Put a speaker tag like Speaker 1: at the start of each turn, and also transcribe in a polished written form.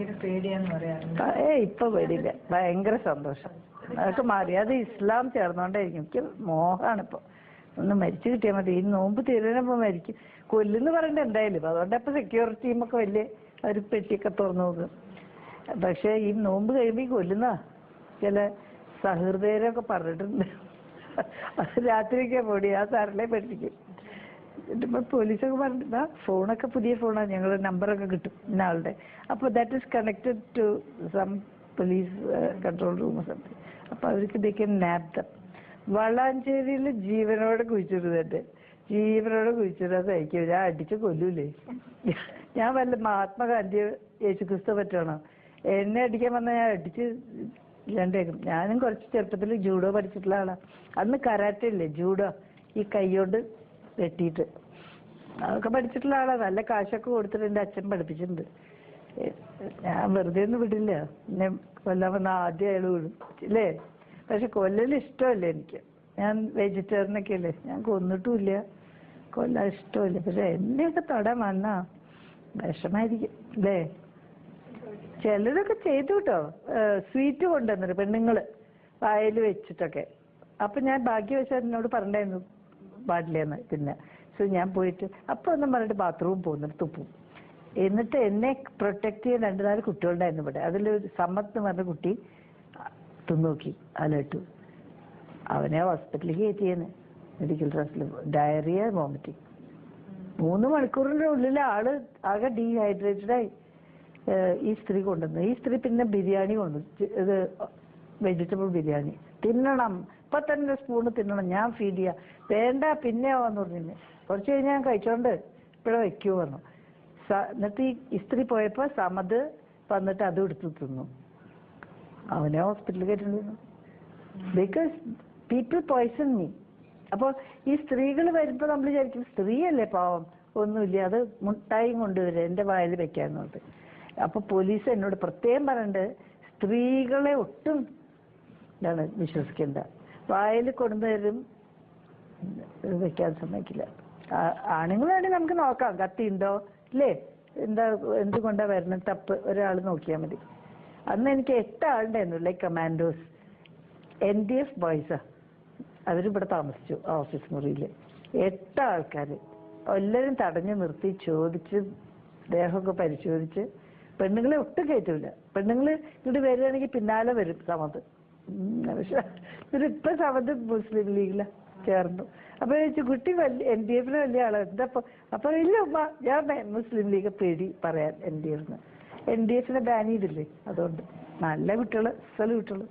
Speaker 1: ഇപ്പൊ പേടിയില്ല, ഭയങ്കര സന്തോഷം. അതൊക്കെ മാറി. അത് ഇസ്ലാം ചേർന്നോണ്ടായിരിക്കും. എനിക്ക് മോഹമാണ് ഇപ്പൊ ഒന്ന് മരിച്ചു കിട്ടിയാൽ മതി. ഈ നോമ്പ് തീരുന്നപ്പോ മരിക്കും. കൊല്ലുന്ന് പറയണ്ട എന്തായാലും. അതുകൊണ്ടപ്പോ സെക്യൂരിറ്റി ടീമൊക്കെ വലിയ ഒരു പെട്ടിയൊക്കെ തുറന്നു നോക്കും. പക്ഷെ ഈ നോമ്പ് കഴിയുമ്പോ ഈ കൊല്ലുന്ന ചില സഹൃദയരൊക്കെ പറഞ്ഞിട്ടുണ്ട്. അത് രാത്രിയൊക്കെ പൊടി ആ സാറിനെ പഠിപ്പിക്കും. ഇപ്പൊ പോലീസൊക്കെ പറഞ്ഞിട്ട് ഫോണൊക്കെ പുതിയ ഫോണാണ്, ഞങ്ങളുടെ നമ്പറൊക്കെ കിട്ടും ഇന്ന ആളുടെ. അപ്പൊ that is connected to some police control room something. അപ്പൊ അവർക്ക് ഇതൊക്കെ നാപ്തം. വളാഞ്ചേരിയിൽ ജീവനോടെ കുഴിച്ചിടുന്നുണ്ട്. ജീവനോടെ കുഴിച്ചിടാൻ സഹിക്കും. ഞാൻ അടിച്ച് കൊല്ലൂലേ. ഞാൻ വല്ല മഹാത്മാഗാന്ധിയോ യേശുക്രിസ്തു പറ്റണോ? എന്നെ അടിക്കാൻ വന്നാൽ ഞാൻ അടിച്ച് ഇല്ലാണ്ടേക്കും. ഞാനും കുറച്ച് ചെറുപ്പത്തിൽ ജൂഡോ പഠിച്ചിട്ടുള്ള ആളാ. അന്ന് കരാട്ടെ ഇല്ലേ, ജൂഡോ, ഈ കൈയോണ്ട് വെട്ടിയിട്ട് അതൊക്കെ പഠിച്ചിട്ടുള്ള ആളാ. നല്ല കാശൊക്കെ കൊടുത്തിട്ട് എൻ്റെ അച്ഛൻ പഠിപ്പിച്ചിട്ടുണ്ട്. ഞാൻ വെറുതെ ഒന്നും വിടില്ല. എന്നെ കൊല്ലാൻ വന്ന ആദ്യം അയാൾ വിടും ഇല്ലേ. പക്ഷെ കൊല്ലൽ ഇഷ്ടമല്ലേ എനിക്ക്. ഞാൻ വെജിറ്റേറിയനൊക്കെ അല്ലേ, ഞാൻ കൊന്നിട്ടുമില്ല, കൊല്ലാൻ ഇഷ്ടമില്ല. പക്ഷെ എന്നെയൊക്കെ തൊടാൻ വന്നാ വിഷമായിരിക്കും അല്ലേ. ചിലരൊക്കെ ചെയ്തു കേട്ടോ. സ്വീറ്റ് കൊണ്ടുവന്നിട്ട് പെണ്ണുങ്ങള് വായിൽ വെച്ചിട്ടൊക്കെ. അപ്പൊ ഞാൻ ഭാഗ്യവശാൽ എന്നോട് പറഞ്ഞിട്ടായിരുന്നു പാടില്ലെന്ന്. പിന്നെ സോ ഞാൻ പോയിട്ട് അപ്പൊ ഒന്നും പറഞ്ഞിട്ട് ബാത്റൂമിൽ പോകുന്നിട്ട് തുപ്പും. എന്നിട്ട് എന്നെ പ്രൊട്ടക്ട് ചെയ്യാൻ 2-4 കുട്ടികളുണ്ടായിരുന്നു ഇവിടെ. അതിലൊരു സമ്മത്ത് എന്ന് പറഞ്ഞ കുട്ടി തിന്നോക്കി അലേട്ടു. അവനെ ഹോസ്പിറ്റലിൽ കയറ്റിയെന്ന് മെഡിക്കൽ ഡ്രസ്സിൽ. Diarrhoea, vomiting. 3 മണിക്കൂറിന്റെ ഉള്ളിൽ ആള് ആകെ ഡീഹൈഡ്രേറ്റഡായി. ഈ സ്ത്രീ കൊണ്ടുവന്നു. ഈ സ്ത്രീ പിന്നെ ബിരിയാണി കൊണ്ടുവന്നു. ഇത് വെജിറ്റബിൾ ബിരിയാണി. തിന്നണം, ഇപ്പൊ തന്നെ സ്പൂണ് തിന്നണം, ഞാൻ ഫീഡ് ചെയ്യാം. വേണ്ട പിന്നെ ആവാന്ന് പറഞ്ഞു. കുറച്ച് കഴിഞ്ഞ് ഞാൻ കഴിച്ചോണ്ട് ഇപ്പഴേ വെക്കൂ പറഞ്ഞു. എന്നിട്ട് ഈ സ്ത്രീ പോയപ്പോ സമത് വന്നിട്ട് അതും എടുത്തു തിന്നു. അവനെ ഹോസ്പിറ്റലിൽ കയറ്റുന്നു. Because people poison me. അപ്പൊ ഈ സ്ത്രീകൾ വരുമ്പോ നമ്മൾ വിചാരിക്കും സ്ത്രീയല്ലേ പാവം, ഒന്നുമില്ല, അത് മുട്ടായും കൊണ്ടുവരും എന്റെ വായിൽ വെക്കാന്നുള്ളത്. അപ്പൊ പോലീസ് എന്നോട് പ്രത്യേകം പറഞ്ഞിട്ട് സ്ത്രീകളെ ഒട്ടും എന്താണ് വിശ്വസിക്കണ്ട. വായിൽ കൊണ്ടുവരും, വെക്കാൻ സമ്മതിക്കില്ല. ആണുങ്ങളാണെങ്കിൽ നമുക്ക് നോക്കാം, കത്തി ഉണ്ടോ ഇല്ലേ, എന്താ എന്തുകൊണ്ടാ വരുന്നത്, തപ്പ് ഒരാൾ നോക്കിയാൽ മതി. അന്ന് എനിക്ക് 8 ആളുണ്ടായിരുന്നു, ലൈക്ക് കമാൻഡോസ്, NDF ബോയ്സാ. അവരിവിടെ താമസിച്ചു ഓഫീസ് മുറിയിൽ. 8 ആൾക്കാര് എല്ലാവരും തടഞ്ഞു നിർത്തി ചോദിച്ച് ദേഹമൊക്കെ പരിശോധിച്ച്. പെണ്ണുങ്ങളെ ഒട്ടും കയറ്റൂല. പെണ്ണുങ്ങള് ഇങ്ങോട്ട് വരികയാണെങ്കിൽ പിന്നാലെ വരും സമത്. പക്ഷെ ഇവരിപ്പൊ സമത് മുസ്ലിം ലീഗില ചേർന്നു. അപ്പൊ ചോദിച്ചു കുട്ടി NDF വലിയ ആളാണ് എന്താ. അപ്പൊ ഇല്ല ഉമ്മ, ഞാൻ മുസ്ലിം ലീഗ് പേടി പറയാൻ NDF. NDF ബാൻ ചെയ്തില്ലേ, അതുകൊണ്ട്. നല്ല കുട്ടികള്, സ്ഥല കുട്ടികള്.